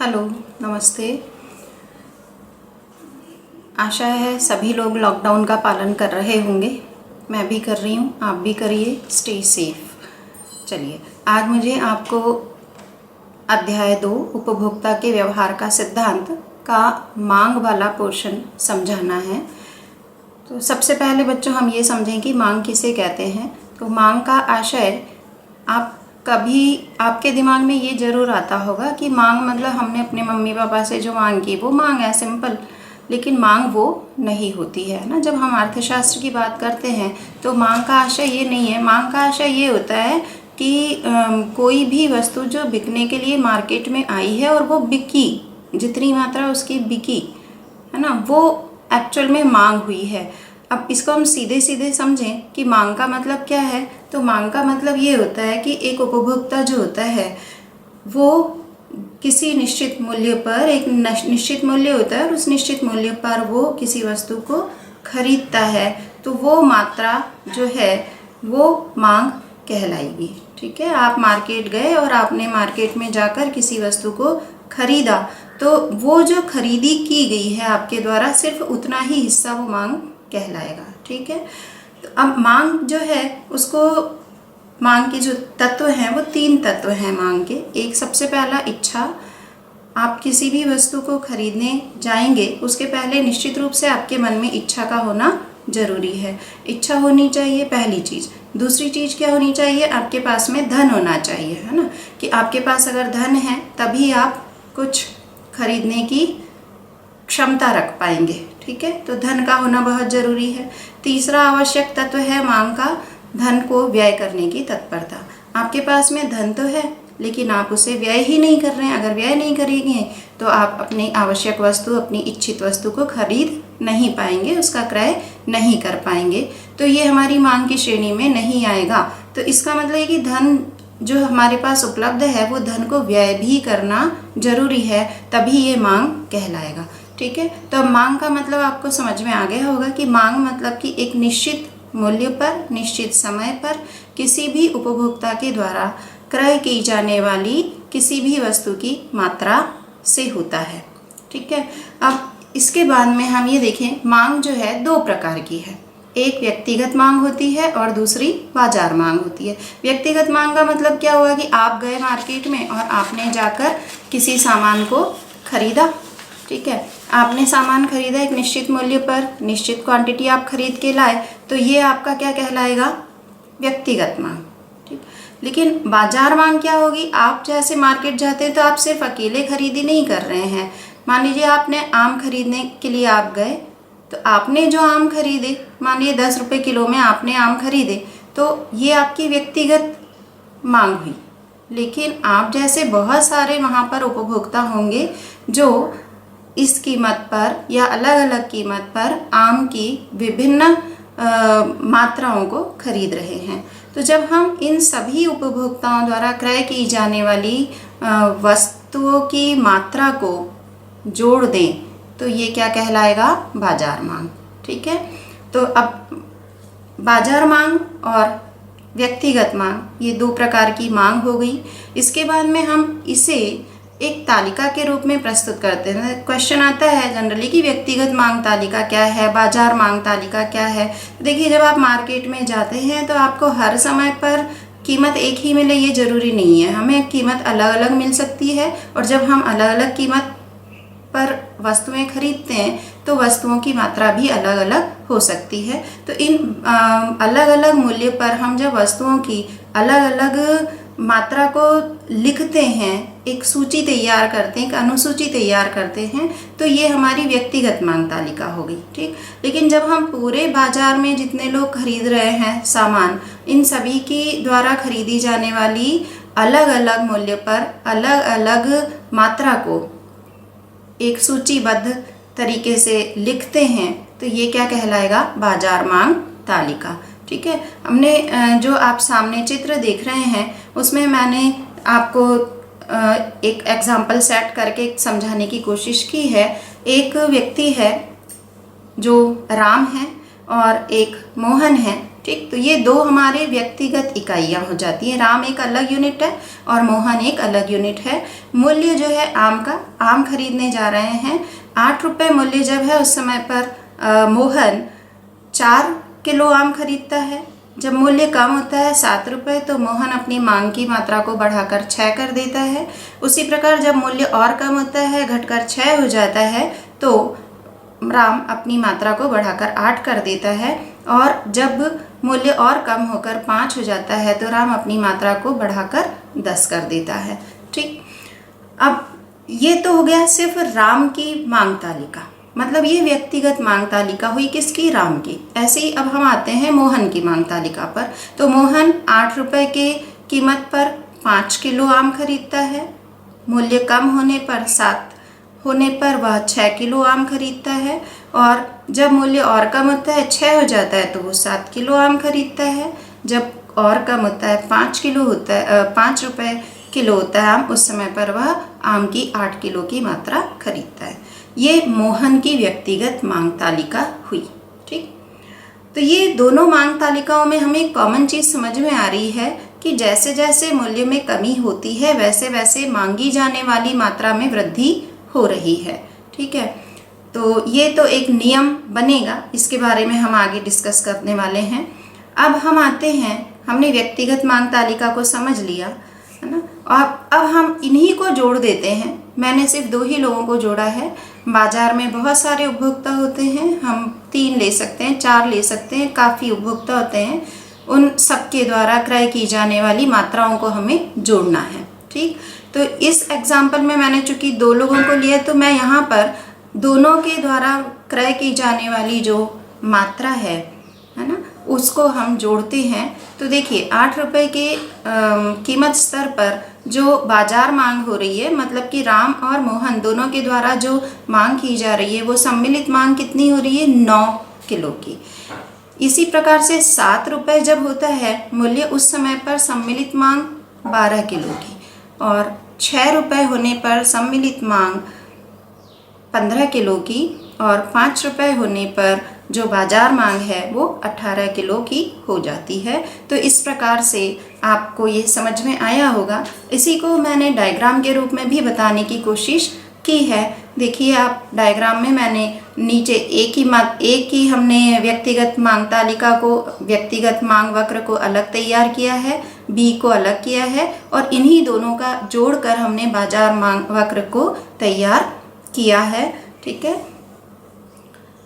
Hello, नमस्ते। आशा है सभी लोग लॉकडाउन का पालन कर रहे होंगे। मैं भी कर रही हूँ, आप भी करिए। Stay safe. चलिए, आज मुझे आपको अध्याय 2 उपभोक्ता के व्यवहार का सिद्धांत का मांग वाला पोर्शन समझाना है। तो सबसे पहले बच्चों हम ये समझें कि मांग किसे कहते हैं। तो मांग का आशय, आप कभी आपके दिमाग में ये ज़रूर आता होगा कि मांग मतलब हमने अपने मम्मी पापा से जो मांग की वो मांग है, सिंपल। लेकिन मांग वो नहीं होती है ना। जब हम अर्थशास्त्र की बात करते हैं तो मांग का आशय ये नहीं है। मांग का आशय ये होता है कि कोई भी वस्तु जो बिकने के लिए मार्केट में आई है और वो बिकी, जितनी मात्रा उसकी बिकी है ना, वो एक्चुअल में मांग हुई है। अब इसको हम सीधे सीधे समझें कि मांग का मतलब क्या है। तो मांग का मतलब ये होता है कि एक उपभोक्ता जो होता है वो किसी निश्चित मूल्य पर, एक निश्चित मूल्य होता है और उस निश्चित मूल्य पर वो किसी वस्तु को खरीदता है, तो वो मात्रा जो है वो मांग कहलाएगी। ठीक है, आप मार्केट गए और आपने मार्केट में जाकर किसी वस्तु को खरीदा, तो वो जो खरीदी की गई है आपके द्वारा, सिर्फ उतना ही हिस्सा वो मांग कहलाएगा। ठीक है, तो अब मांग जो है उसको, मांग के जो तत्व हैं वो 3 तत्व हैं मांग के। एक सबसे पहला इच्छा। आप किसी भी वस्तु को खरीदने जाएंगे उसके पहले निश्चित रूप से आपके मन में इच्छा का होना जरूरी है। इच्छा होनी चाहिए, पहली चीज़। दूसरी चीज़ क्या होनी चाहिए, आपके पास में धन होना चाहिए, है ना। कि आपके पास अगर धन है तभी आप कुछ खरीदने की क्षमता रख पाएंगे। ठीक है, तो धन का होना बहुत ज़रूरी है। तीसरा आवश्यक तत्व है मांग का, धन को व्यय करने की तत्परता। आपके पास में धन तो है लेकिन आप उसे व्यय ही नहीं कर रहे हैं। अगर व्यय नहीं करेंगे तो आप अपनी आवश्यक वस्तु, अपनी इच्छित वस्तु को खरीद नहीं पाएंगे, उसका क्रय नहीं कर पाएंगे, तो ये हमारी मांग की श्रेणी में नहीं आएगा। तो इसका मतलब है कि धन जो हमारे पास उपलब्ध है वो धन को व्यय भी करना जरूरी है, तभी ये मांग कहलाएगा। ठीक है, तो मांग का मतलब आपको समझ में आ गया होगा कि मांग मतलब कि एक निश्चित मूल्य पर, निश्चित समय पर किसी भी उपभोक्ता के द्वारा क्रय की जाने वाली किसी भी वस्तु की मात्रा से होता है। ठीक है, अब इसके बाद में हम ये देखें, मांग जो है 2 प्रकार की है। एक व्यक्तिगत मांग होती है और दूसरी बाजार मांग होती है। व्यक्तिगत मांग का मतलब क्या हुआ कि आप गए मार्केट में और आपने जाकर किसी सामान को खरीदा। ठीक है, आपने सामान खरीदा एक निश्चित मूल्य पर, निश्चित क्वांटिटी आप खरीद के लाए, तो ये आपका क्या कहलाएगा, व्यक्तिगत मांग। ठीक, लेकिन बाजार मांग क्या होगी, आप जैसे मार्केट जाते हैं तो आप सिर्फ अकेले खरीदी नहीं कर रहे हैं। मान लीजिए आपने आम खरीदने के लिए आप गए, तो आपने जो आम खरीदे, मान लीजिए 10 रुपये किलो में आपने आम खरीदे, तो ये आपकी व्यक्तिगत मांग हुई। लेकिन आप जैसे बहुत सारे वहाँ पर उपभोक्ता होंगे जो इस कीमत पर या अलग अलग कीमत पर आम की विभिन्न मात्राओं को खरीद रहे हैं। तो जब हम इन सभी उपभोक्ताओं द्वारा क्रय की जाने वाली वस्तुओं की मात्रा को जोड़ दें तो ये क्या कहलाएगा, बाजार मांग। ठीक है, तो अब बाजार मांग और व्यक्तिगत मांग, ये 2 प्रकार की मांग हो गई। इसके बाद में हम इसे एक तालिका के रूप में प्रस्तुत करते हैं। क्वेश्चन आता है जनरली कि व्यक्तिगत मांग तालिका क्या है, बाजार मांग तालिका क्या है। देखिए, जब आप मार्केट में जाते हैं तो आपको हर समय पर कीमत एक ही मिले ये ज़रूरी नहीं है। हमें कीमत अलग अलग मिल सकती है, और जब हम अलग अलग कीमत पर वस्तुएं खरीदते हैं तो वस्तुओं की मात्रा भी अलग अलग हो सकती है। तो इन अलग अलग मूल्य पर हम जब वस्तुओं की अलग अलग मात्रा को लिखते हैं, एक सूची तैयार करते हैं, एक अनुसूची तैयार करते हैं, तो ये हमारी व्यक्तिगत मांग तालिका हो गई। ठीक, लेकिन जब हम पूरे बाजार में जितने लोग खरीद रहे हैं सामान, इन सभी की द्वारा खरीदी जाने वाली अलग अलग मूल्य पर अलग अलग मात्रा को एक सूचीबद्ध तरीके से लिखते हैं, तो ये क्या कहलाएगा, बाजार मांग तालिका। ठीक है, हमने जो आप सामने चित्र देख रहे हैं उसमें मैंने आपको एक एग्जाम्पल सेट करके समझाने की कोशिश की है। एक व्यक्ति है जो राम है और एक मोहन है। ठीक। तो ये दो हमारे व्यक्तिगत इकाइयाँ हो जाती हैं। राम एक अलग यूनिट है और मोहन एक अलग यूनिट है। मूल्य जो है आम का, आम खरीदने जा रहे हैं, 8 रुपये मूल्य जब है उस समय पर मोहन 4 किलो आम खरीदता है। जब मूल्य कम होता है 7 रुपये तो मोहन अपनी मांग की मात्रा को बढ़ाकर 6 कर देता है। उसी प्रकार जब मूल्य और कम होता है, घटकर 6 हो जाता है, तो राम अपनी मात्रा को बढ़ाकर 8 कर देता है। और जब मूल्य और कम होकर 5 हो जाता है तो राम अपनी मात्रा को बढ़ाकर 10 कर देता है। ठीक। अब ये तो हो गया सिर्फ राम की मांग तालिका, मतलब ये व्यक्तिगत मांग तालिका हुई किसकी? राम की। ऐसे ही अब हम आते हैं मोहन की मांग तालिका पर। तो मोहन 8 रुपये के कीमत पर 5 किलो आम खरीदता है। मूल्य कम होने पर 7 होने पर वह 6 किलो आम खरीदता है। और जब मूल्य और कम होता है, 6 हो जाता है, तो वो 7 किलो आम खरीदता है। जब और कम होता है, 5 किलो होता है, 5 रुपये किलो होता है आम, उस समय पर वह आम की 8 किलो की मात्रा खरीदता है। ये मोहन की व्यक्तिगत मांग तालिका हुई। ठीक। तो ये दोनों मांग तालिकाओं में हमें एक कॉमन चीज़ समझ में आ रही है कि जैसे जैसे मूल्य में कमी होती है वैसे वैसे मांगी जाने वाली मात्रा में वृद्धि हो रही है। ठीक है। तो ये तो एक नियम बनेगा, इसके बारे में हम आगे डिस्कस करने वाले हैं। अब हम आते हैं, हमने व्यक्तिगत मांग तालिका को समझ लिया, है ना, और अब हम इन्हीं को जोड़ देते हैं। मैंने सिर्फ 2 ही लोगों को जोड़ा है। बाजार में बहुत सारे उपभोक्ता होते हैं, हम 3 ले सकते हैं, 4 ले सकते हैं, काफ़ी उपभोक्ता होते हैं। उन सबके द्वारा क्रय की जाने वाली मात्राओं को हमें जोड़ना है। ठीक। तो इस एग्जाम्पल में मैंने चूंकि 2 लोगों को लिया, तो मैं यहाँ पर दोनों के द्वारा क्रय की जाने वाली जो मात्रा है ना, उसको हम जोड़ते हैं। तो देखिए 8 रुपये के कीमत स्तर पर जो बाजार मांग हो रही है, मतलब कि राम और मोहन दोनों के द्वारा जो मांग की जा रही है, वो सम्मिलित मांग कितनी हो रही है? 9 किलो की। इसी प्रकार से 7 रुपये जब होता है मूल्य, उस समय पर सम्मिलित मांग 12 किलो की, और 6 रुपये होने पर सम्मिलित मांग 15 किलो की, और 5 रुपये होने पर जो बाजार मांग है वो 18 किलो की हो जाती है। तो इस प्रकार से आपको ये समझ में आया होगा। इसी को मैंने डायग्राम के रूप में भी बताने की कोशिश की है। देखिए आप डायग्राम में मैंने नीचे एक ही हमने व्यक्तिगत मांग तालिका को, व्यक्तिगत मांग वक्र को अलग तैयार किया है, बी को अलग किया है, और इन्हीं दोनों का जोड़कर हमने बाजार मांग वक्र को तैयार किया है। ठीक है।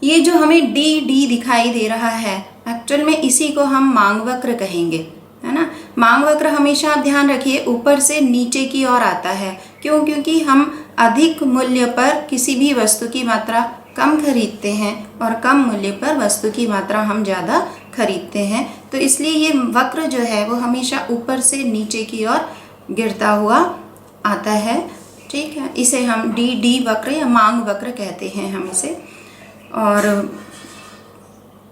ये जो हमें डी दिखाई दे रहा है, एक्चुअल में इसी को हम मांग वक्र कहेंगे, है ना। मांग वक्र हमेशा आप ध्यान रखिए ऊपर से नीचे की ओर आता है। क्यों? क्योंकि हम अधिक मूल्य पर किसी भी वस्तु की मात्रा कम खरीदते हैं और कम मूल्य पर वस्तु की मात्रा हम ज़्यादा खरीदते हैं। तो इसलिए ये वक्र जो है वो हमेशा ऊपर से नीचे की ओर गिरता हुआ आता है। ठीक है। इसे हम डी वक्र या मांग वक्र कहते हैं हम इसे। और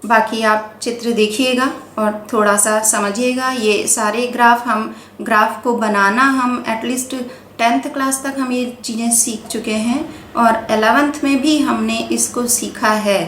बाकी आप चित्र देखिएगा और थोड़ा सा समझिएगा। ये सारे ग्राफ को बनाना हम एटलीस्ट 10th क्लास तक हम ये चीज़ें सीख चुके हैं, और 11th में भी हमने इसको सीखा है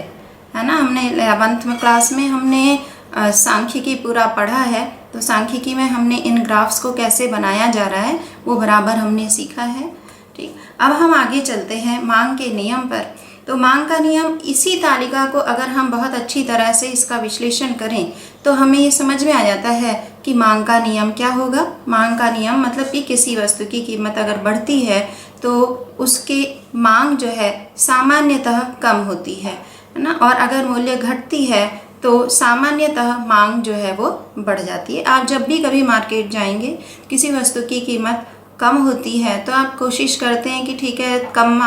ना। हमने 11th में क्लास में हमने सांख्यिकी पूरा पढ़ा है, तो सांख्यिकी में हमने इन ग्राफ्स को कैसे बनाया जा रहा है वो बराबर हमने सीखा है। ठीक। अब हम आगे चलते हैं मांग के नियम पर। तो मांग का नियम, इसी तालिका को अगर हम बहुत अच्छी तरह से इसका विश्लेषण करें तो हमें ये समझ में आ जाता है कि मांग का नियम क्या होगा। मांग का नियम मतलब कि किसी वस्तु की कीमत अगर बढ़ती है तो उसकी मांग जो है सामान्यतः कम होती है ना, और अगर मूल्य घटती है तो सामान्यतः मांग जो है वो बढ़ जाती है। आप जब भी कभी मार्केट जाएंगे, किसी वस्तु की कीमत कम होती है तो आप कोशिश करते हैं कि ठीक है कम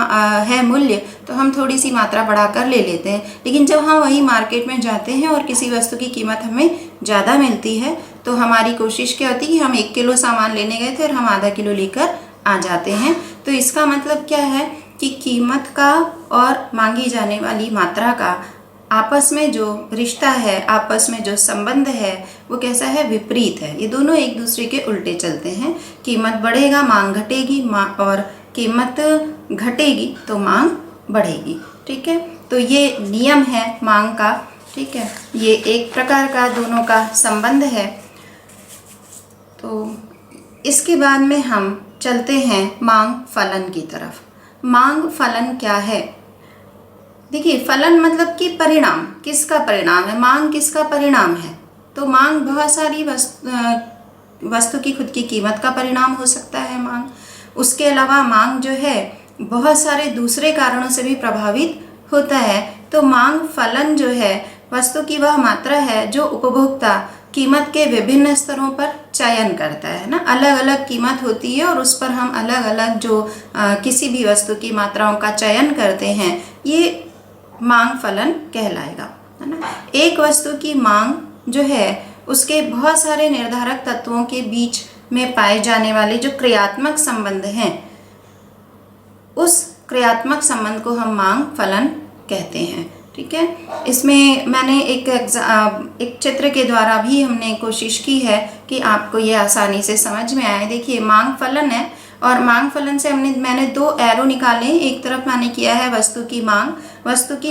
है मूल्य, तो हम थोड़ी सी मात्रा बढ़ाकर ले लेते हैं। लेकिन जब हम वही मार्केट में जाते हैं और किसी वस्तु की कीमत हमें ज़्यादा मिलती है तो हमारी कोशिश क्या होती है कि हम 1 किलो सामान लेने गए थे और हम आधा किलो लेकर आ जाते हैं। तो इसका मतलब क्या है कि कीमत का और मांगी जाने वाली मात्रा का आपस में जो रिश्ता है, आपस में जो संबंध है वो कैसा है? विपरीत है। ये दोनों एक दूसरे के उल्टे चलते हैं। कीमत बढ़ेगा मांग घटेगी, और कीमत घटेगी तो मांग बढ़ेगी। ठीक है। तो ये नियम है मांग का। ठीक। ठीक है, ये एक प्रकार का दोनों का संबंध है। तो इसके बाद में हम चलते हैं मांग फलन की तरफ। मांग फलन क्या है? देखिए, फलन मतलब कि परिणाम, किसका परिणाम है, मांग किसका परिणाम है। तो मांग बहुत सारी वस्तु की खुद की कीमत का परिणाम हो सकता है मांग। उसके अलावा मांग जो है बहुत सारे दूसरे कारणों से भी प्रभावित होता है। तो मांग फलन जो है वस्तु की वह मात्रा है जो उपभोक्ता कीमत के विभिन्न स्तरों पर चयन करता है ना। अलग अलग कीमत होती है और उस पर हम अलग अलग जो किसी भी वस्तु की मात्राओं का चयन करते हैं, ये मांग फलन कहलाएगा, है ना। एक वस्तु की मांग जो है उसके बहुत सारे निर्धारक तत्वों के बीच में पाए जाने वाले जो क्रियात्मक संबंध हैं, उस क्रियात्मक संबंध को हम मांग फलन कहते हैं। ठीक है, इसमें मैंने एक चित्र के द्वारा भी हमने कोशिश की है कि आपको ये आसानी से समझ में आए। देखिए, मांग फलन है और मांग फलन से मैंने दो एरो निकाले। एक तरफ मैंने किया है वस्तु की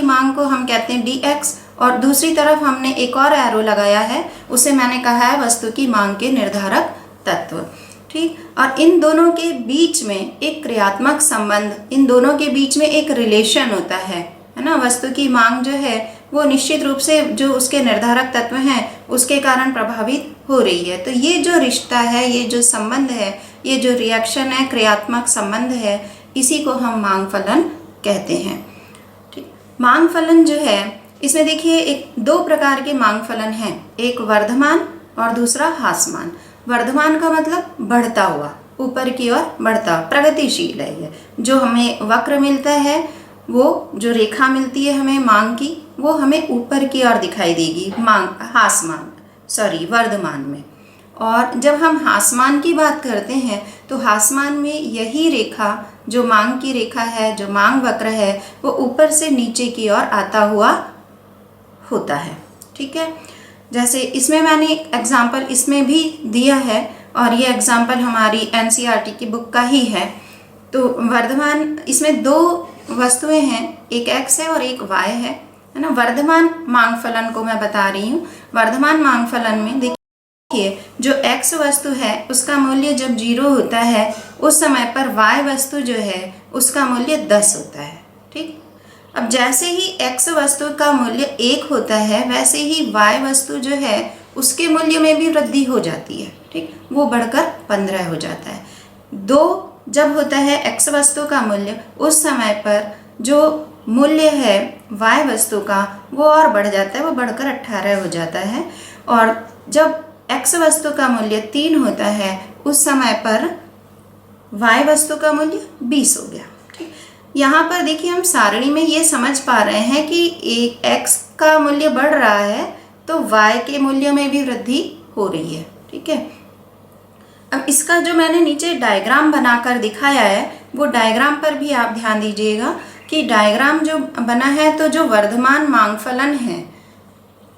मांग को हम कहते हैं dx, और दूसरी तरफ हमने एक और एरो लगाया है, उसे मैंने कहा है वस्तु की मांग के निर्धारक तत्व। ठीक, और इन दोनों के बीच में एक क्रियात्मक संबंध, इन दोनों के बीच में एक रिलेशन होता है ना। वस्तु की मांग जो है वो निश्चित रूप से जो उसके निर्धारक तत्व हैं उसके कारण प्रभावित हो रही है। तो ये जो रिश्ता है, ये जो संबंध है, ये जो रिएक्शन है, क्रियात्मक संबंध है, इसी को हम मांग फलन कहते हैं। ठीक, मांग फलन जो है इसमें देखिए एक दो प्रकार के मांग फलन हैं, एक वर्धमान और दूसरा ह्रासमान। वर्धमान का मतलब बढ़ता हुआ, ऊपर की ओर बढ़ता, प्रगतिशील है ये। जो हमें वक्र मिलता है, वो जो रेखा मिलती है हमें मांग की, वो हमें ऊपर की ओर दिखाई देगी वर्धमान में। और जब हम ह्रासमान की बात करते हैं तो ह्रासमान में यही रेखा, जो मांग की रेखा है, जो मांग वक्र है, वो ऊपर से नीचे की ओर आता हुआ होता है। ठीक है, जैसे इसमें मैंने एग्जाम्पल इसमें भी दिया है और ये एग्जाम्पल हमारी NCERT की बुक का ही है। तो वर्धमान, इसमें दो वस्तुएं हैं, एक x है और एक y है ना। वर्धमान मांग फलन को मैं बता रही हूँ। वर्धमान मांग फलन में देखिए, जो x वस्तु है उसका मूल्य जब 0 होता है उस समय पर y वस्तु जो है उसका मूल्य 10 होता है। ठीक, अब जैसे ही x वस्तु का मूल्य 1 होता है वैसे ही y वस्तु जो है उसके मूल्य में भी वृद्धि हो जाती है। ठीक, वो बढ़कर 15 हो जाता है। 2 जब होता है x वस्तु का मूल्य, उस समय पर जो मूल्य है y वस्तु का वो और बढ़ जाता है, वो बढ़कर 18 हो जाता है। और जब x वस्तु का मूल्य 3 होता है उस समय पर y वस्तु का मूल्य 20 हो गया। ठीक, यहाँ पर देखिए हम सारणी में ये समझ पा रहे हैं कि एक x का मूल्य बढ़ रहा है तो y के मूल्य में भी वृद्धि हो रही है। ठीक है, अब इसका जो मैंने नीचे डायग्राम बनाकर दिखाया है, वो डायग्राम पर भी आप ध्यान दीजिएगा कि डायग्राम जो बना है, तो जो वर्धमान मांग फलन है,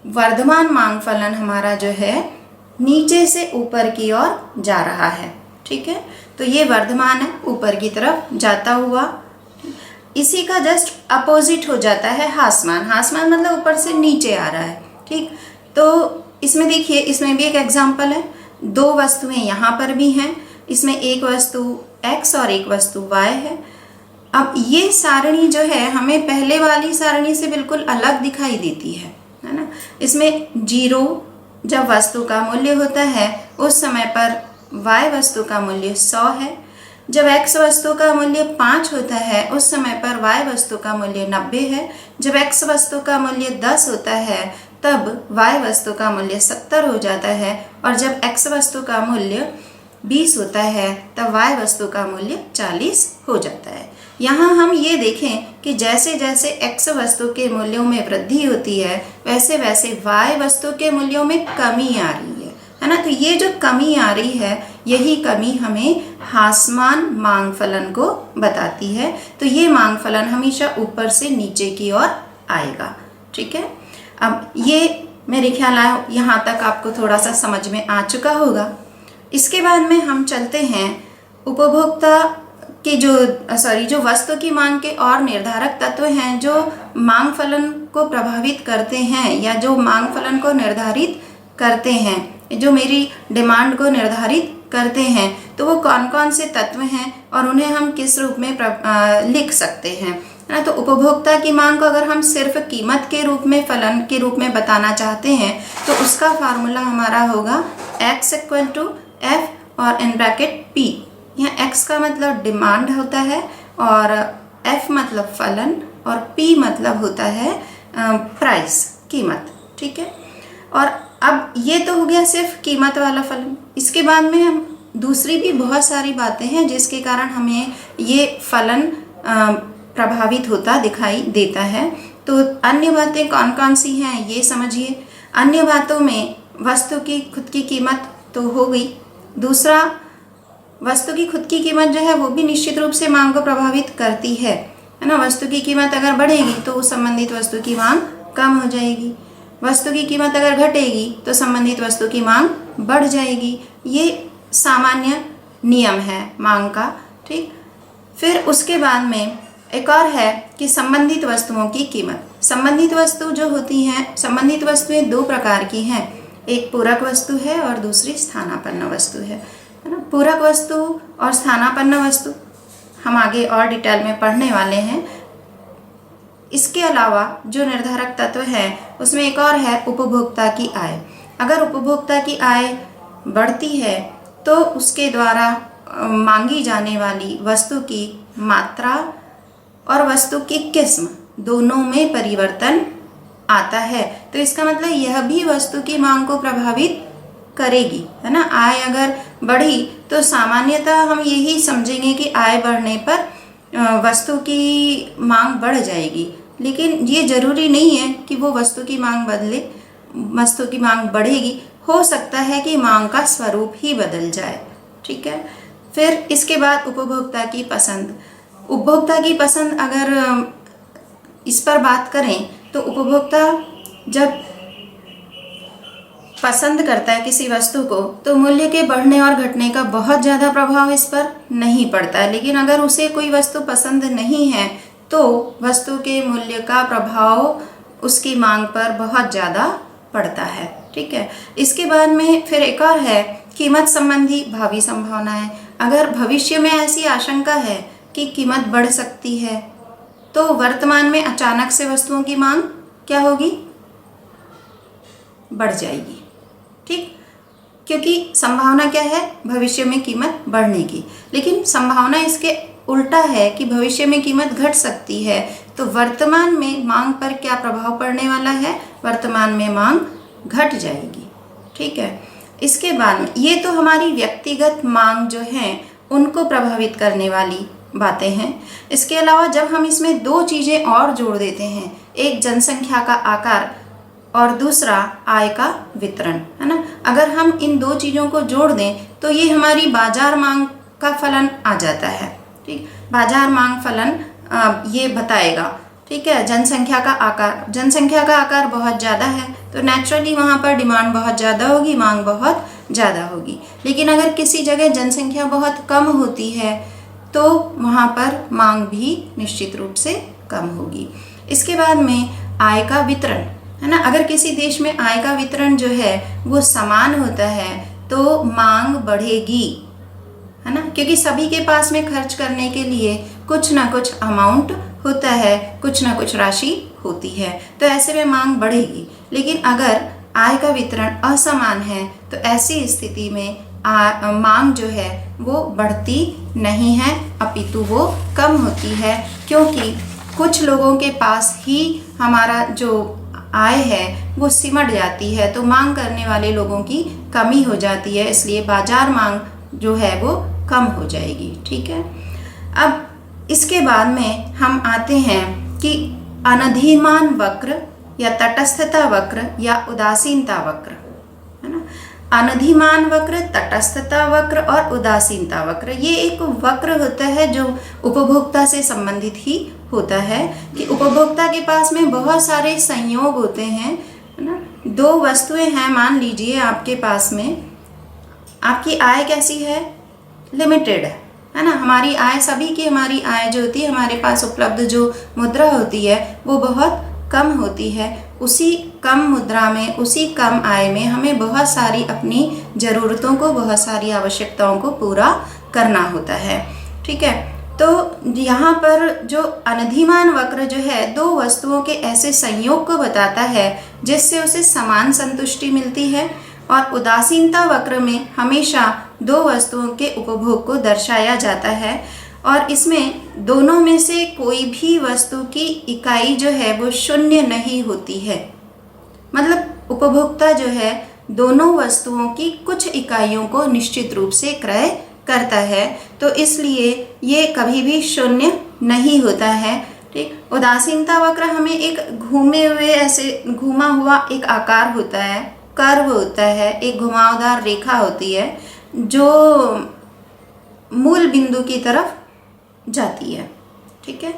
वर्धमान मांग फलन हमारा जो है नीचे से ऊपर की ओर जा रहा है। ठीक है, तो ये वर्धमान है, ऊपर की तरफ जाता हुआ। इसी का जस्ट अपोजिट हो जाता है ह्रासमान। ह्रासमान मतलब ऊपर से नीचे आ रहा है। ठीक, तो इसमें देखिए, इसमें भी एक एग्जाम्पल है। दो वस्तुएं यहाँ पर भी हैं, इसमें एक वस्तु x और एक वस्तु y है। अब ये सारणी जो है हमें पहले वाली सारणी से बिल्कुल अलग दिखाई देती है ना। इसमें 0 जब वस्तु का मूल्य होता है उस समय पर y वस्तु का मूल्य 100 है। जब x वस्तु का मूल्य 5 होता है उस समय पर y वस्तु का मूल्य 90 है। जब x वस्तु का मूल्य 10 होता है तब y वस्तु का मूल्य 70 हो जाता है। और जब x वस्तु का मूल्य 20 होता है तब y वस्तु का मूल्य 40 हो जाता है। यहाँ हम ये देखें कि जैसे जैसे x वस्तु के मूल्यों में वृद्धि होती है वैसे वैसे y वस्तु के मूल्यों में कमी आ रही है ना। तो ये जो कमी आ रही है, यही कमी हमें ह्रासमान मांग फलन को बताती है। तो ये मांग फलन हमेशा ऊपर से नीचे की ओर आएगा। ठीक है, अब ये मेरे ख्याल यहाँ तक आपको थोड़ा सा समझ में आ चुका होगा। इसके बाद में हम चलते हैं उपभोक्ता कि जो वस्तु की मांग के और निर्धारक तत्व हैं जो मांग फलन को प्रभावित करते हैं या जो मांग फलन को निर्धारित करते हैं, जो मेरी डिमांड को निर्धारित करते हैं, तो वो कौन कौन से तत्व हैं और उन्हें हम किस रूप में लिख सकते हैं, है ना। तो उपभोक्ता की मांग को अगर हम सिर्फ कीमत के रूप में, फलन के रूप में बताना चाहते हैं तो उसका फार्मूला हमारा होगा x = F और इन ब्रैकेट P। यहाँ x का मतलब डिमांड होता है और F मतलब फलन और P मतलब होता है प्राइस, कीमत, ठीक है। और अब ये तो हो गया सिर्फ कीमत वाला फलन। इसके बाद में हम दूसरी भी बहुत सारी बातें हैं जिसके कारण हमें ये फलन प्रभावित होता दिखाई देता है। तो अन्य बातें कौन कौन सी हैं ये समझिए। अन्य बातों में वस्तु की खुद की कीमत तो हो गई। दूसरा, वस्तु की खुद की कीमत जो है वो भी निश्चित रूप से मांग को प्रभावित करती है ना। वस्तु की कीमत अगर बढ़ेगी तो उस संबंधित वस्तु की मांग कम हो जाएगी। वस्तु की कीमत अगर घटेगी तो संबंधित वस्तु की मांग बढ़ जाएगी। ये सामान्य नियम है मांग का, ठीक। फिर उसके बाद में एक और है कि संबंधित वस्तुओं की कीमत। संबंधित वस्तु जो होती हैं, संबंधित वस्तुएं दो प्रकार की हैं, एक पूरक वस्तु है और दूसरी स्थानापन्न वस्तु है ना। पूरक वस्तु और स्थानापन्न वस्तु हम आगे और डिटेल में पढ़ने वाले हैं। इसके अलावा जो निर्धारक तत्व है उसमें एक और है उपभोक्ता की आय। अगर उपभोक्ता की आय बढ़ती है तो उसके द्वारा मांगी जाने वाली वस्तु की मात्रा और वस्तु की किस्म दोनों में परिवर्तन आता है। तो इसका मतलब यह भी वस्तु की मांग को प्रभावित करेगी, है ना। आय अगर बढ़ी तो सामान्यतः हम यही समझेंगे कि आय बढ़ने पर वस्तु की मांग बढ़ जाएगी, लेकिन ये जरूरी नहीं है कि वो वस्तु की मांग बदले, वस्तु की मांग बढ़ेगी। हो सकता है कि मांग का स्वरूप ही बदल जाए, ठीक है। फिर इसके बाद उपभोक्ता की पसंद। उपभोक्ता की पसंद अगर इस पर बात करें तो उपभोक्ता जब पसंद करता है किसी वस्तु को तो मूल्य के बढ़ने और घटने का बहुत ज़्यादा प्रभाव इस पर नहीं पड़ता है। लेकिन अगर उसे कोई वस्तु पसंद नहीं है तो वस्तु के मूल्य का प्रभाव उसकी मांग पर बहुत ज़्यादा पड़ता है, ठीक है। इसके बाद में फिर एक और है कीमत संबंधी भावी संभावनाएं। अगर भविष्य में ऐसी आशंका है कि कीमत बढ़ सकती है तो वर्तमान में अचानक से वस्तुओं की मांग क्या होगी, बढ़ जाएगी, ठीक। क्योंकि संभावना क्या है, भविष्य में कीमत बढ़ने की। लेकिन संभावना इसके उल्टा है कि भविष्य में कीमत घट सकती है। तो वर्तमान में मांग पर क्या प्रभाव पड़ने वाला है, वर्तमान में मांग घट जाएगी, ठीक है। इसके बाद में ये तो हमारी व्यक्तिगत मांग जो है उनको प्रभावित करने वाली बातें हैं। इसके अलावा जब हम इसमें दो चीज़ें और जोड़ देते हैं, एक जनसंख्या का आकार और दूसरा आय का वितरण, है ना। अगर हम इन दो चीज़ों को जोड़ दें तो ये हमारी बाजार मांग का फलन आ जाता है, ठीक। बाजार मांग फलन ये बताएगा, ठीक है। जनसंख्या का आकार, जनसंख्या का आकार बहुत ज़्यादा है तो नेचुरली वहाँ पर डिमांड बहुत ज़्यादा होगी, मांग बहुत ज़्यादा होगी। लेकिन अगर किसी जगह जनसंख्या बहुत कम होती है तो वहाँ पर मांग भी निश्चित रूप से कम होगी। इसके बाद में आय का वितरण, है ना। अगर किसी देश में आय का वितरण जो है वो समान होता है तो मांग बढ़ेगी, है ना, क्योंकि सभी के पास में खर्च करने के लिए कुछ ना कुछ अमाउंट होता है, कुछ ना कुछ राशि होती है, तो ऐसे में मांग बढ़ेगी। लेकिन अगर आय का वितरण असमान है तो ऐसी स्थिति में मांग जो है वो बढ़ती नहीं है, अपितु वो कम होती है, क्योंकि कुछ लोगों के पास ही हमारा जो आय है वो सिमट जाती है, तो मांग करने वाले लोगों की कमी हो जाती है, इसलिए बाजार मांग जो है वो कम हो जाएगी, ठीक है। अब इसके बाद में हम आते हैं कि अनधिमान वक्र या तटस्थता वक्र या उदासीनता वक्र, है ना। अनधिमान वक्र, तटस्थता वक्र और उदासीनता वक्र, ये एक वक्र होता है जो उपभोक्ता से संबंधित ही होता है कि उपभोक्ता के पास में बहुत सारे संयोग होते हैं, है ना। दो वस्तुएं हैं, मान लीजिए आपके पास में, आपकी आय कैसी है, लिमिटेड है, है ना। हमारी आय, सभी की हमारी आय जो होती है, हमारे पास उपलब्ध जो मुद्रा होती है वो बहुत कम होती है। उसी कम मुद्रा में, उसी कम आय में हमें बहुत सारी अपनी ज़रूरतों को, बहुत सारी आवश्यकताओं को पूरा करना होता है। ठीक है, तो यहाँ पर जो अनधिमान वक्र जो है, दो वस्तुओं के ऐसे संयोग को बताता है जिससे उसे समान संतुष्टि मिलती है। और उदासीनता वक्र में हमेशा दो वस्तुओं के उपभोग को दर्शाया जाता है और इसमें दोनों में से कोई भी वस्तु की इकाई जो है वो शून्य नहीं होती है। मतलब उपभोक्ता जो है दोनों वस्तुओं की कुछ इकाइयों को निश्चित रूप से क्रय करता है, तो इसलिए ये कभी भी शून्य नहीं होता है। ठीक, उदासीनता वक्र हमें एक घूमे हुए, ऐसे घूमा हुआ एक आकार होता है, कर्व होता है, एक घुमावदार रेखा होती है जो मूल बिंदु की तरफ जाती है। ठीक है,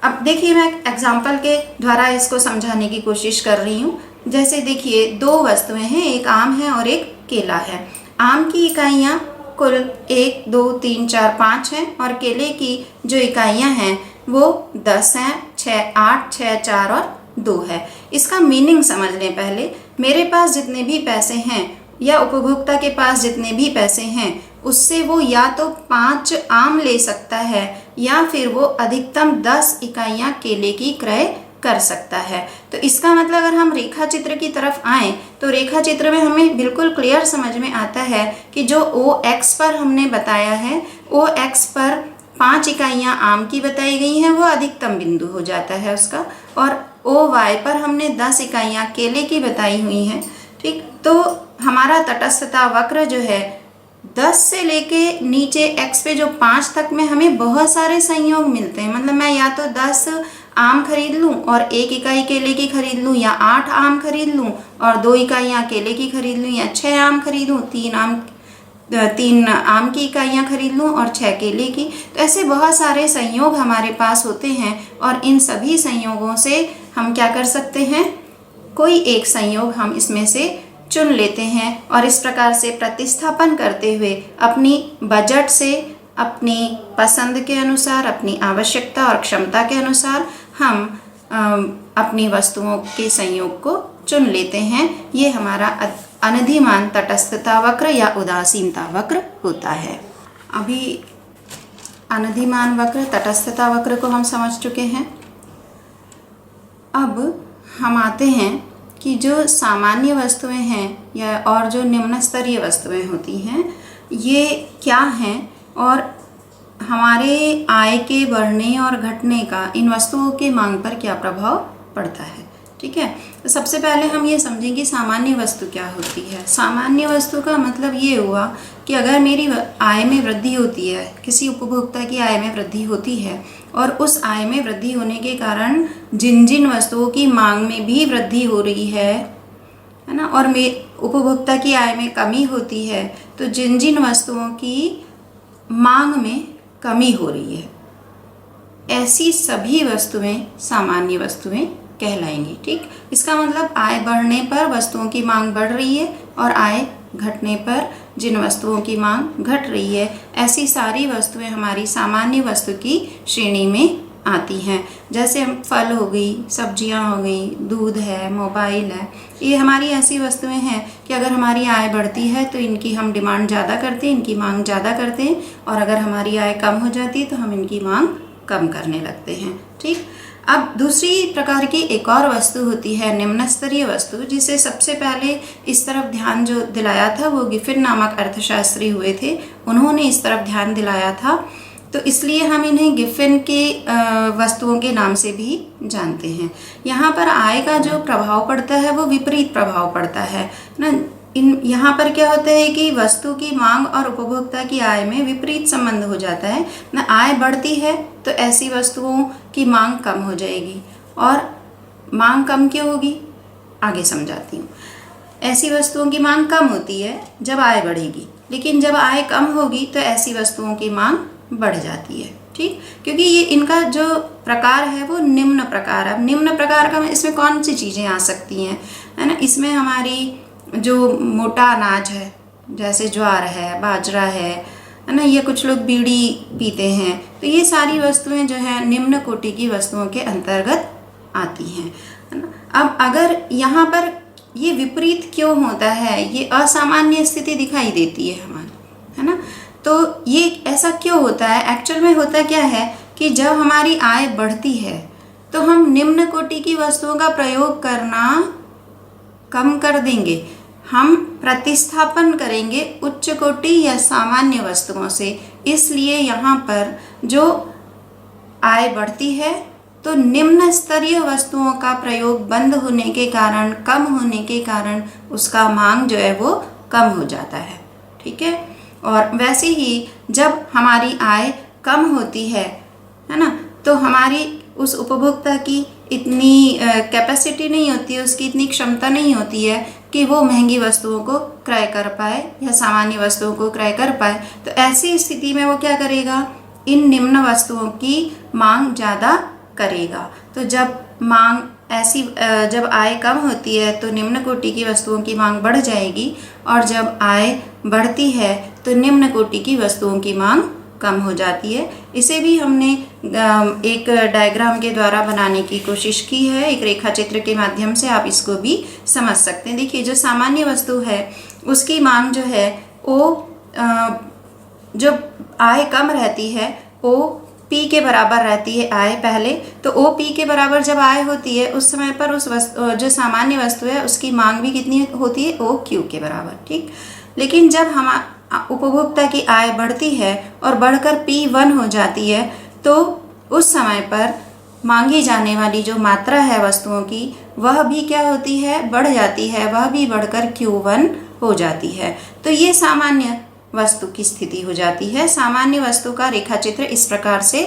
अब देखिए मैं एग्जाम्पल के द्वारा इसको समझाने की कोशिश कर रही हूँ। जैसे देखिए दो वस्तुएं हैं, एक आम है और एक केला है। आम की इकाइयाँ कुल 1, 2, 3, 4, 5 हैं और केले की जो इकाइयाँ हैं वो 10 हैं, 6, 8, 6, 4 और 2 है। इसका मीनिंग समझ लें पहले। मेरे पास जितने भी पैसे हैं या उपभोक्ता के पास जितने भी पैसे हैं उससे वो या तो 5 आम ले सकता है या फिर वो अधिकतम 10 इकाइयाँ केले की क्रय कर सकता है। तो इसका मतलब अगर हम रेखा चित्र की तरफ आएँ तो रेखा चित्र में हमें बिल्कुल क्लियर समझ में आता है कि जो OX पर हमने बताया है, OX पर 5 इकाइयाँ आम की बताई गई हैं, वो अधिकतम बिंदु हो जाता है उसका। और OY पर हमने 10 इकाइयाँ केले की बताई हुई हैं। ठीक, तो हमारा तटस्थता वक्र जो है 10 से लेके नीचे x पे जो 5 तक में हमें बहुत सारे संयोग मिलते हैं। मतलब मैं या तो 10 आम खरीद लूँ और 1 इकाई केले की खरीद लूँ, या 8 आम खरीद लूँ और 2 इकाइयाँ केले की खरीद लूँ, या 6 आम खरीदूँ, 3 आम की इकाइयाँ खरीद लूँ और 6 केले की। तो ऐसे बहुत सारे संयोग हमारे पास होते हैं और इन सभी संयोगों से हम क्या कर सकते हैं, कोई एक संयोग हम इसमें से चुन लेते हैं और इस प्रकार से प्रतिस्थापन करते हुए अपनी बजट से, अपनी पसंद के अनुसार, अपनी आवश्यकता और क्षमता के अनुसार हम अपनी वस्तुओं के संयोग को चुन लेते हैं। ये हमारा अनधिमान तटस्थता वक्र या उदासीनता वक्र होता है। अभी अनधिमान वक्र, तटस्थता वक्र को हम समझ चुके हैं। अब हम आते हैं कि जो सामान्य वस्तुएं हैं या और जो निम्न स्तरीय वस्तुएं होती हैं ये क्या हैं और हमारे आय के बढ़ने और घटने का इन वस्तुओं के मांग पर क्या प्रभाव पड़ता है। ठीक है, तो सबसे पहले हम ये समझें कि सामान्य वस्तु क्या होती है। सामान्य वस्तु का मतलब ये हुआ कि अगर मेरी आय में वृद्धि होती है, किसी उपभोक्ता की आय में वृद्धि होती है और उस आय में वृद्धि होने के कारण जिन जिन वस्तुओं की मांग में भी वृद्धि हो रही है ना, और उपभोक्ता की आय में कमी होती है, तो जिन जिन वस्तुओं की मांग में कमी हो रही है ऐसी सभी वस्तुएं सामान्य वस्तुएं कहलाएंगी। ठीक, इसका मतलब आय बढ़ने पर वस्तुओं की मांग बढ़ रही है और आय घटने पर जिन वस्तुओं की मांग घट रही है ऐसी सारी वस्तुएं हमारी सामान्य वस्तु की श्रेणी में आती हैं। जैसे फल हो गई, सब्जियां हो गई, दूध है, मोबाइल है, ये हमारी ऐसी वस्तुएं हैं कि अगर हमारी आय बढ़ती है तो इनकी हम डिमांड ज़्यादा करते हैं, इनकी मांग ज़्यादा करते हैं, और अगर हमारी आय कम हो जाती है तो हम इनकी मांग कम करने लगते हैं। ठीक, अब दूसरी प्रकार की एक और वस्तु होती है निम्न स्तरीय वस्तु, जिसे सबसे पहले इस तरफ ध्यान जो दिलाया था वो गिफिन नामक अर्थशास्त्री हुए थे, उन्होंने इस तरफ ध्यान दिलाया था, तो इसलिए हम इन्हें गिफिन के वस्तुओं के नाम से भी जानते हैं। यहाँ पर आय का जो प्रभाव पड़ता है वो विपरीत प्रभाव पड़ता है ना। यहाँ पर क्या होता है कि वस्तु की मांग और उपभोक्ता की आय में विपरीत संबंध हो जाता है ना। आय बढ़ती है तो ऐसी वस्तुओं की मांग कम हो जाएगी, और मांग कम क्यों होगी आगे समझाती हूँ। ऐसी वस्तुओं की मांग कम होती है जब आय बढ़ेगी, लेकिन जब आय कम होगी तो ऐसी वस्तुओं की मांग बढ़ जाती है। ठीक, क्योंकि ये इनका जो प्रकार है वो निम्न प्रकार है। अब निम्न प्रकार का इसमें कौन सी चीज़ें आ सकती हैं, है ना। इसमें हमारी जो मोटा अनाज है जैसे ज्वार है, बाजरा है है ना, या कुछ लोग बीड़ी पीते हैं। तो ये सारी वस्तुएं जो है निम्न कोटि की वस्तुओं के अंतर्गत आती हैं, है ना। अब अगर यहाँ पर ये विपरीत क्यों होता है, ये असामान्य स्थिति दिखाई देती है हमारी, है ना, तो ये ऐसा क्यों होता है? एक्चुअल में होता क्या है कि जब हमारी आय बढ़ती है तो हम निम्न कोटि की वस्तुओं का प्रयोग करना कम कर देंगे, हम प्रतिस्थापन करेंगे उच्च कोटि या सामान्य वस्तुओं से। इसलिए यहाँ पर जो आय बढ़ती है तो निम्न स्तरीय वस्तुओं का प्रयोग बंद होने के कारण, कम होने के कारण उसका मांग जो है वो कम हो जाता है, ठीक है। और वैसे ही जब हमारी आय कम होती है ना, तो हमारी उस उपभोक्ता की इतनी कैपेसिटी नहीं होती है, उसकी इतनी क्षमता नहीं होती है कि वो महंगी वस्तुओं को क्रय कर पाए या सामान्य वस्तुओं को क्रय कर पाए। तो ऐसी स्थिति में वो क्या करेगा, इन निम्न वस्तुओं की मांग ज़्यादा करेगा। तो जब मांग ऐसी जब आय कम होती है तो निम्न कोटि की वस्तुओं की मांग बढ़ जाएगी, और जब आय बढ़ती है तो निम्न कोटि की वस्तुओं की मांग कम हो जाती है। इसे भी हमने एक डायग्राम के द्वारा बनाने की कोशिश की है, एक रेखा चित्र के माध्यम से आप इसको भी समझ सकते हैं। देखिए, जो सामान्य वस्तु है उसकी मांग जो है वो जब आय कम रहती है ओ पी के बराबर रहती है आय पहले, तो ओ पी के बराबर जब आय होती है उस समय पर उस वस्तु जो सामान्य वस्तु है उसकी मांग भी कितनी होती है, ओ क्यू के बराबर, ठीक। लेकिन जब हम उपभोक्ता की आय बढ़ती है और बढ़कर P1 हो जाती है तो उस समय पर मांगी जाने वाली जो मात्रा है वस्तुओं की वह भी क्या होती है, बढ़ जाती है, वह भी बढ़कर Q1 हो जाती है। तो ये सामान्य वस्तु की स्थिति हो जाती है। सामान्य वस्तु का रेखा चित्र इस प्रकार से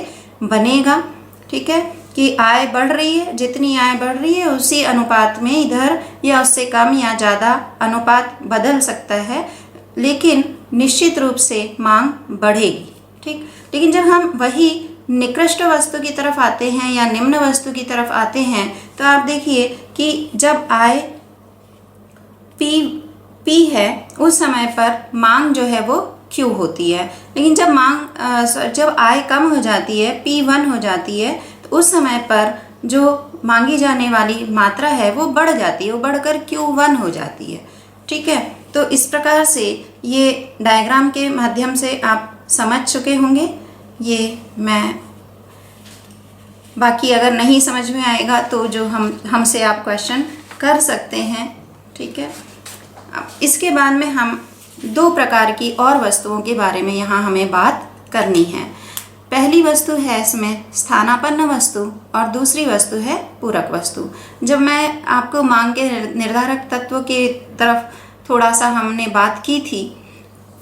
बनेगा, ठीक है, कि आय बढ़ रही है, जितनी आय बढ़ रही है उसी अनुपात में इधर या उससे कम या ज़्यादा अनुपात बदल सकता है, लेकिन निश्चित रूप से मांग बढ़ेगी, ठीक। लेकिन जब हम वही निकृष्ट वस्तु की तरफ आते हैं या निम्न वस्तु की तरफ आते हैं तो आप देखिए कि जब आय P है उस समय पर मांग जो है वो Q होती है। लेकिन जब आय कम हो जाती है, P1 हो जाती है, तो उस समय पर जो मांगी जाने वाली मात्रा है वो बढ़ जाती है, वो बढ़कर Q1 हो जाती है, ठीक है। तो इस प्रकार से ये डायग्राम के माध्यम से आप समझ चुके होंगे। ये मैं बाकी अगर नहीं समझ में आएगा तो जो हमसे आप क्वेश्चन कर सकते हैं, ठीक है। इसके बाद में हम दो प्रकार की और वस्तुओं के बारे में यहाँ हमें बात करनी है। पहली वस्तु है इसमें स्थानापन्न वस्तु और दूसरी वस्तु है पूरक वस्तु। जब मैं आपको मांग के निर्धारक तत्व के तरफ थोड़ा सा हमने बात की थी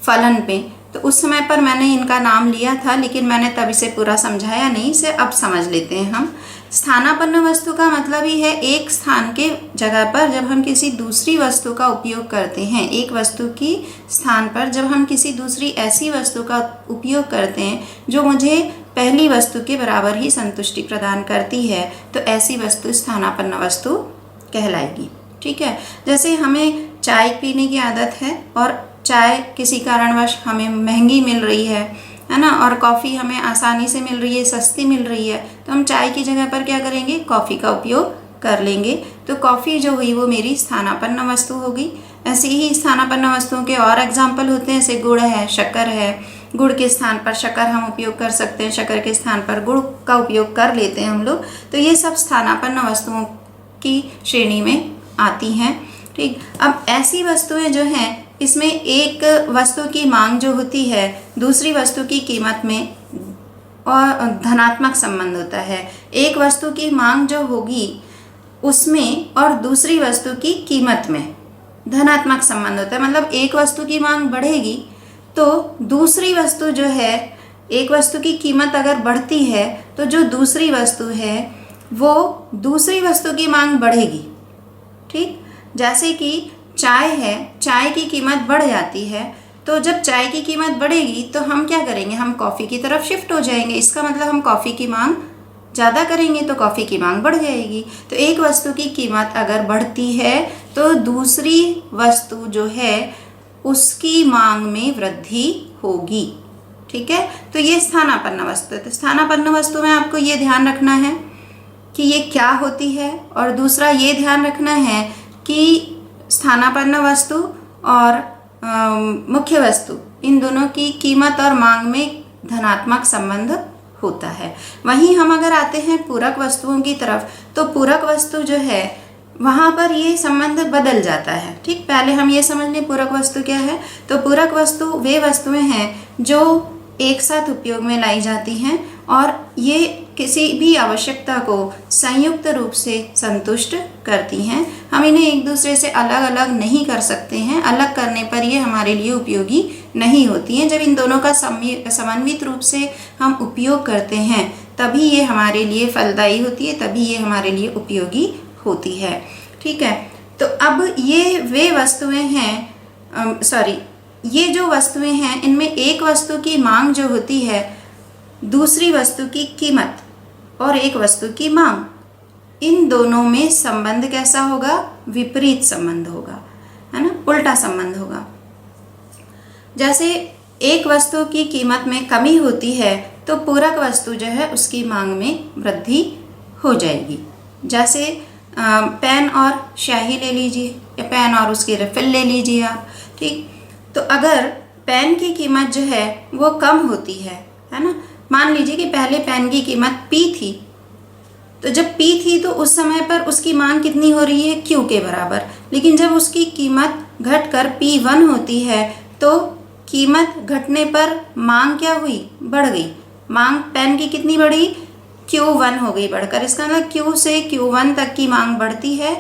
फलन पे, तो उस समय पर मैंने इनका नाम लिया था, लेकिन मैंने तब इसे पूरा समझाया नहीं, इसे अब समझ लेते हैं हम। स्थानापन्न वस्तु का मतलब ही है एक स्थान के जगह पर जब हम किसी दूसरी वस्तु का उपयोग करते हैं, एक वस्तु की स्थान पर जब हम किसी दूसरी ऐसी वस्तु का उपयोग करते हैं जो मुझे पहली वस्तु के बराबर ही संतुष्टि प्रदान करती है, तो ऐसी वस्तु स्थानापन्न वस्तु कहलाएगी, ठीक है। जैसे हमें चाय पीने की आदत है और चाय किसी कारणवश हमें महंगी मिल रही है ना, और कॉफ़ी हमें आसानी से मिल रही है, सस्ती मिल रही है, तो हम चाय की जगह पर क्या करेंगे, कॉफ़ी का उपयोग कर लेंगे। तो कॉफ़ी जो हुई वो मेरी स्थानापन्न वस्तु होगी। ऐसे ही स्थानापन्न वस्तुओं के और एग्जाम्पल होते हैं, जैसे गुड़ है, शक्कर है। गुड़ के स्थान पर शक्कर हम उपयोग कर सकते हैं, शक्कर के स्थान पर गुड़ का उपयोग कर लेते हैं हम लोग। तो ये सब स्थानापन्न वस्तुओं की श्रेणी में आती हैं, ठीक। अब ऐसी वस्तुएं जो हैं इसमें एक वस्तु की मांग जो होती है दूसरी वस्तु की कीमत में और धनात्मक संबंध होता है। एक वस्तु की मांग जो होगी उसमें और दूसरी वस्तु की कीमत में धनात्मक संबंध होता है। मतलब एक वस्तु की मांग बढ़ेगी तो दूसरी वस्तु जो है, एक वस्तु की कीमत अगर बढ़ती है तो जो दूसरी वस्तु है वो दूसरी वस्तु की मांग बढ़ेगी, ठीक। जैसे कि चाय है, चाय की कीमत बढ़ जाती है, तो जब चाय की कीमत बढ़ेगी तो हम क्या करेंगे, हम कॉफ़ी की तरफ शिफ्ट हो जाएंगे। इसका मतलब हम कॉफ़ी की मांग ज़्यादा करेंगे तो कॉफ़ी की मांग बढ़ जाएगी। तो एक वस्तु की कीमत अगर बढ़ती है तो दूसरी वस्तु जो है उसकी मांग में वृद्धि होगी, ठीक है। तो ये स्थानापन्न वस्तु है। तो स्थानापन्न वस्तु में आपको ये ध्यान रखना है कि ये क्या होती है, और दूसरा ये ध्यान रखना है कि स्थानापन्न वस्तु और मुख्य वस्तु, इन दोनों की कीमत और मांग में धनात्मक संबंध होता है। वहीं हम अगर आते हैं पूरक वस्तुओं की तरफ, तो पूरक वस्तु जो है वहाँ पर ये संबंध बदल जाता है। ठीक, पहले हम ये समझ लें पूरक वस्तु क्या है। तो पूरक वस्तु वे वस्तुएं हैं जो एक साथ उपयोग में लाई जाती हैं और ये किसी भी आवश्यकता को संयुक्त रूप से संतुष्ट करती हैं। हम इन्हें एक दूसरे से अलग अलग नहीं कर सकते हैं। अलग करने पर ये हमारे लिए उपयोगी नहीं होती हैं। जब इन दोनों का समन्वित रूप से हम उपयोग करते हैं तभी ये हमारे लिए फलदायी होती है, तभी ये हमारे लिए उपयोगी होती है। ठीक है। तो अब ये वे वस्तुएं हैं, ये जो वस्तुएं हैं, इनमें एक वस्तु की मांग जो होती है, दूसरी वस्तु की कीमत और एक वस्तु की मांग, इन दोनों में संबंध कैसा होगा? विपरीत संबंध होगा, है ना, उल्टा संबंध होगा। जैसे एक वस्तु की कीमत में कमी होती है तो पूरक वस्तु जो है उसकी मांग में वृद्धि हो जाएगी। जैसे पेन और स्याही ले लीजिए, या पेन और उसकी रिफिल ले लीजिए आप। ठीक, तो अगर पेन की कीमत जो है वो कम होती है ना, मान लीजिए कि पहले पेन की कीमत P थी, तो जब P थी तो उस समय पर उसकी मांग कितनी हो रही है? Q के बराबर। लेकिन जब उसकी कीमत घटकर P1 होती है तो कीमत घटने पर मांग क्या हुई? बढ़ गई। मांग पेन की कितनी बढ़ी? Q1 हो गई बढ़कर। इसका मतलब Q से Q1 तक की मांग बढ़ती है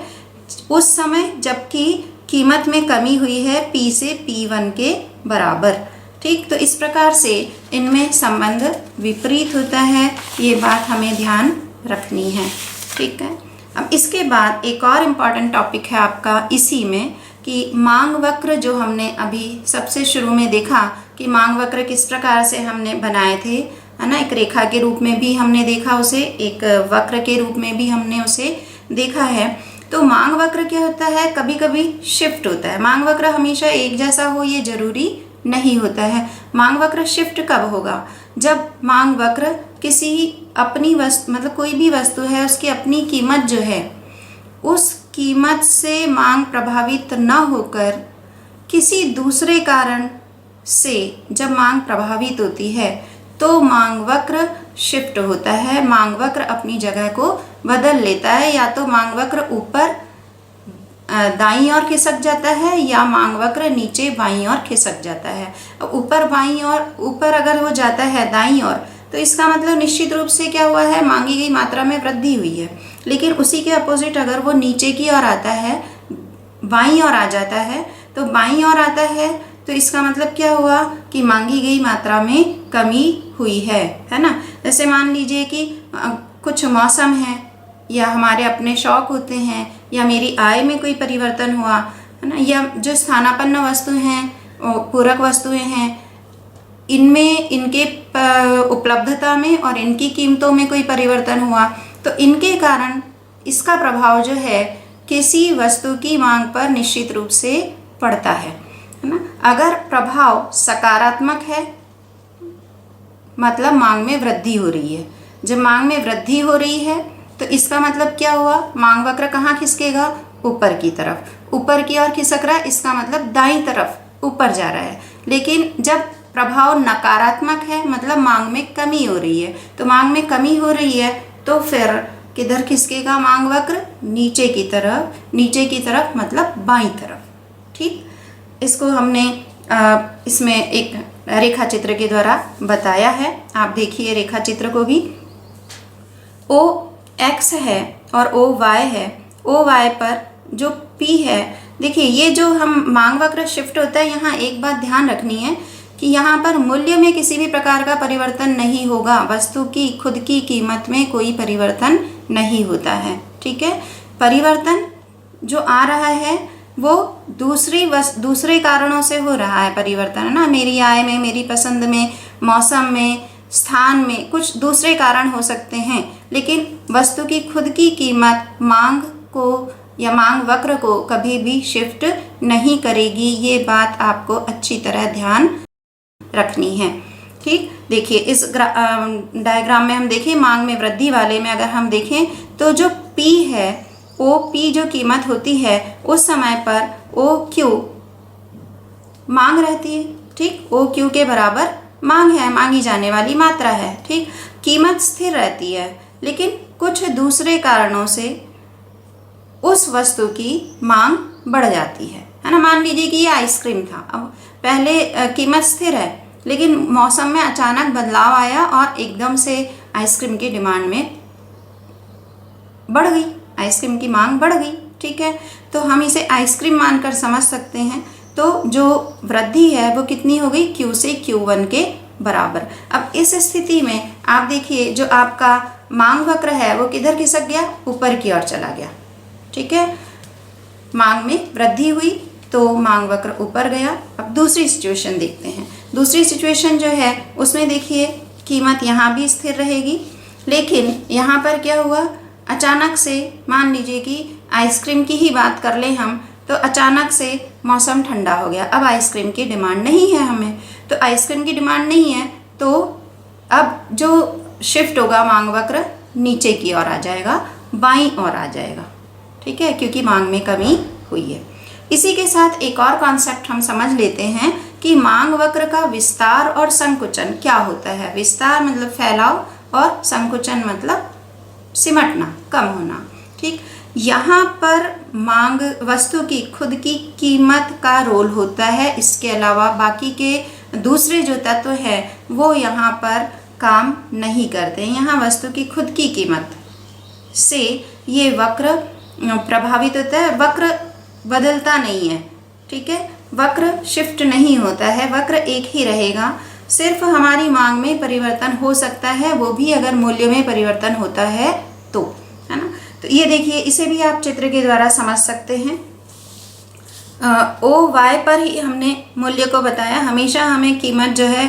उस समय जबकि कीमत में कमी हुई है P से P1 के बराबर। ठीक, तो इस प्रकार से इनमें संबंध विपरीत होता है। ये बात हमें ध्यान रखनी है। ठीक है। अब इसके बाद एक और इम्पॉर्टेंट टॉपिक है आपका इसी में कि मांग वक्र, जो हमने अभी सबसे शुरू में देखा कि मांग वक्र किस प्रकार से हमने बनाए थे, है ना। एक रेखा के रूप में भी हमने देखा उसे, एक वक्र के रूप में भी हमने उसे देखा है। तो मांग वक्र क्या होता है? कभी कभी शिफ्ट होता है। मांग वक्र हमेशा एक जैसा हो ये जरूरी नहीं होता है। मांग वक्र शिफ्ट कब होगा? जब मांग वक्र किसी अपनी वस्तु, मतलब कोई भी वस्तु है, उसकी अपनी कीमत जो है, उस कीमत से मांग प्रभावित न होकर किसी दूसरे कारण से जब मांग प्रभावित होती है तो मांग वक्र शिफ्ट होता है। मांग वक्र अपनी जगह को बदल लेता है। या तो मांग वक्र ऊपर दाईं ओर खिसक जाता है या मांग वक्र नीचे बाईं ओर खिसक जाता है। ऊपर बाईं ओर, ऊपर अगर वो जाता है दाईं ओर तो इसका मतलब निश्चित रूप से क्या हुआ है? मांगी गई मात्रा में वृद्धि हुई है। लेकिन उसी के अपोजिट अगर वो नीचे की ओर आता है, बाईं ओर आ जाता है, तो बाईं ओर आता है तो इसका मतलब क्या हुआ कि मांगी गई मात्रा में कमी हुई है ना। जैसे मान लीजिए कि कुछ मौसम है या हमारे अपने शौक होते हैं या मेरी आय में कोई परिवर्तन हुआ, है ना, या जो स्थानापन्न वस्तु हैं, पूरक वस्तुएं हैं, इनमें इनके उपलब्धता में और इनकी कीमतों में कोई परिवर्तन हुआ तो इनके कारण इसका प्रभाव जो है किसी वस्तु की मांग पर निश्चित रूप से पड़ता है ना। अगर प्रभाव सकारात्मक है मतलब मांग में वृद्धि हो रही है। जब मांग में वृद्धि हो रही है तो इसका मतलब क्या हुआ? मांग वक्र कहाँ खिसकेगा? ऊपर की तरफ। ऊपर की ओर खिसक रहा है, इसका मतलब दाईं तरफ ऊपर जा रहा है। लेकिन जब प्रभाव नकारात्मक है मतलब मांग में कमी हो रही है, तो मांग में कमी हो रही है तो फिर किधर खिसकेगा मांग वक्र? नीचे की तरफ। नीचे की तरफ मतलब बाईं तरफ। ठीक, इसको हमने इसमें एक रेखा चित्र के द्वारा बताया है। आप देखिए रेखा चित्र को भी। ओ एक्स है और ओ वाई है। ओ वाई पर जो पी है, देखिए ये जो हम मांग वक्र शिफ्ट होता है, यहाँ एक बात ध्यान रखनी है कि यहाँ पर मूल्य में किसी भी प्रकार का परिवर्तन नहीं होगा। वस्तु की खुद की कीमत में कोई परिवर्तन नहीं होता है। ठीक है, परिवर्तन जो आ रहा है वो दूसरे कारणों से हो रहा है परिवर्तन, है ना। मेरी आय में, मेरी पसंद में, मौसम में, स्थान में कुछ दूसरे कारण हो सकते हैं, लेकिन वस्तु की खुद की कीमत मांग को या मांग वक्र को कभी भी शिफ्ट नहीं करेगी। ये बात आपको अच्छी तरह ध्यान रखनी है। ठीक, देखिए इस डायग्राम में हम देखें मांग में वृद्धि वाले में अगर हम देखें तो जो P है, ओ पी जो कीमत होती है उस समय पर ओ क्यू मांग रहती है। ठीक, ओ क्यू के बराबर मांग है, मांगी जाने वाली मात्रा है। ठीक, कीमत स्थिर रहती है, लेकिन कुछ दूसरे कारणों से उस वस्तु की मांग बढ़ जाती है ना। मान लीजिए कि ये आइसक्रीम था, अब पहले कीमत स्थिर है, लेकिन मौसम में अचानक बदलाव आया और एकदम से आइसक्रीम की डिमांड में बढ़ गई, आइसक्रीम की मांग बढ़ गई। ठीक है, तो हम इसे आइसक्रीम मानकर समझ सकते हैं। तो जो वृद्धि है वो कितनी हो गई, Q से Q1 के बराबर। अब इस स्थिति में आप देखिए जो आपका मांग वक्र है वो किधर खिसक गया, ऊपर की ओर चला गया। ठीक है, मांग में वृद्धि हुई तो मांग वक्र ऊपर गया। अब दूसरी सिचुएशन देखते हैं। दूसरी सिचुएशन जो है उसमें देखिए कीमत यहाँ भी स्थिर रहेगी, लेकिन यहाँ पर क्या हुआ, अचानक से मान लीजिए कि आइसक्रीम की ही बात कर लें हम, तो अचानक से मौसम ठंडा हो गया, अब आइसक्रीम की डिमांड नहीं है हमें। तो आइसक्रीम की डिमांड नहीं है तो अब जो शिफ्ट होगा मांग वक्र नीचे की ओर आ जाएगा, बाईं ओर आ जाएगा। ठीक है, क्योंकि मांग में कमी हुई है। इसी के साथ एक और कॉन्सेप्ट हम समझ लेते हैं कि मांग वक्र का विस्तार और संकुचन क्या होता है। विस्तार मतलब फैलाव और संकुचन मतलब सिमटना, कम होना। ठीक, यहाँ पर मांग वस्तु की खुद की कीमत का रोल होता है, इसके अलावा बाकी के दूसरे जो तत्व है वो यहाँ पर काम नहीं करते। यहाँ वस्तु की खुद की कीमत से ये वक्र प्रभावित होता है, वक्र बदलता नहीं है। ठीक है, वक्र शिफ्ट नहीं होता है, वक्र एक ही रहेगा। सिर्फ हमारी मांग में परिवर्तन हो सकता है, वो भी अगर मूल्य में परिवर्तन होता है तो, है ना। तो ये देखिए, इसे भी आप चित्र के द्वारा समझ सकते हैं। ओ वाई पर ही हमने मूल्य को बताया। हमेशा हमें कीमत जो है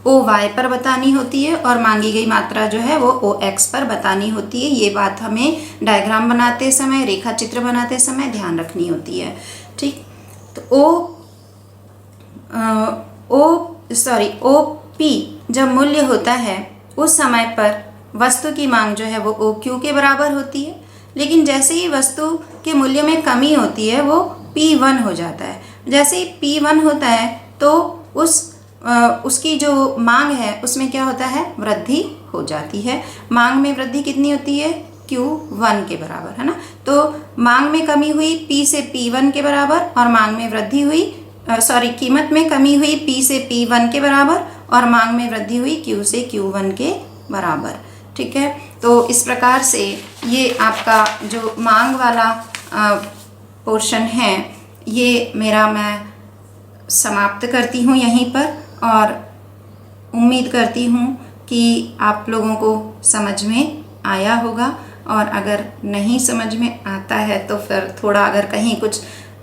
ओ वाई पर बतानी होती है और मांगी गई मात्रा जो है वो ओ एक्स पर बतानी होती है। ये बात हमें डायग्राम बनाते समय, रेखा चित्र बनाते समय ध्यान रखनी होती है। ठीक, तो ओ पी जब मूल्य होता है उस समय पर वस्तु की मांग जो है वो ओ क्यू के बराबर होती है, लेकिन जैसे ही वस्तु के मूल्य में कमी होती है वो P1 हो जाता है। जैसे ही P1 होता है तो उसकी जो मांग है उसमें क्या होता है, वृद्धि हो जाती है। मांग में वृद्धि कितनी होती है, Q1 के बराबर, है ना। तो मांग में कमी हुई P से P1 के बराबर और मांग में वृद्धि हुई कीमत में कमी हुई P से P1 के बराबर और मांग में वृद्धि हुई Q से Q1 के बराबर। ठीक है, तो इस प्रकार से ये आपका जो मांग वाला पोर्शन है ये मेरा मैं समाप्त करती हूँ यहीं पर, और उम्मीद करती हूँ कि आप लोगों को समझ में आया होगा। और अगर नहीं समझ में आता है तो फिर थोड़ा अगर कहीं कुछ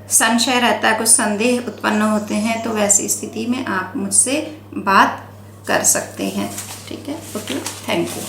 संशय रहता है, कुछ संदेह उत्पन्न होते हैं, तो वैसी स्थिति में आप मुझसे बात कर सकते हैं। ठीक है, ओके, थैंक यू।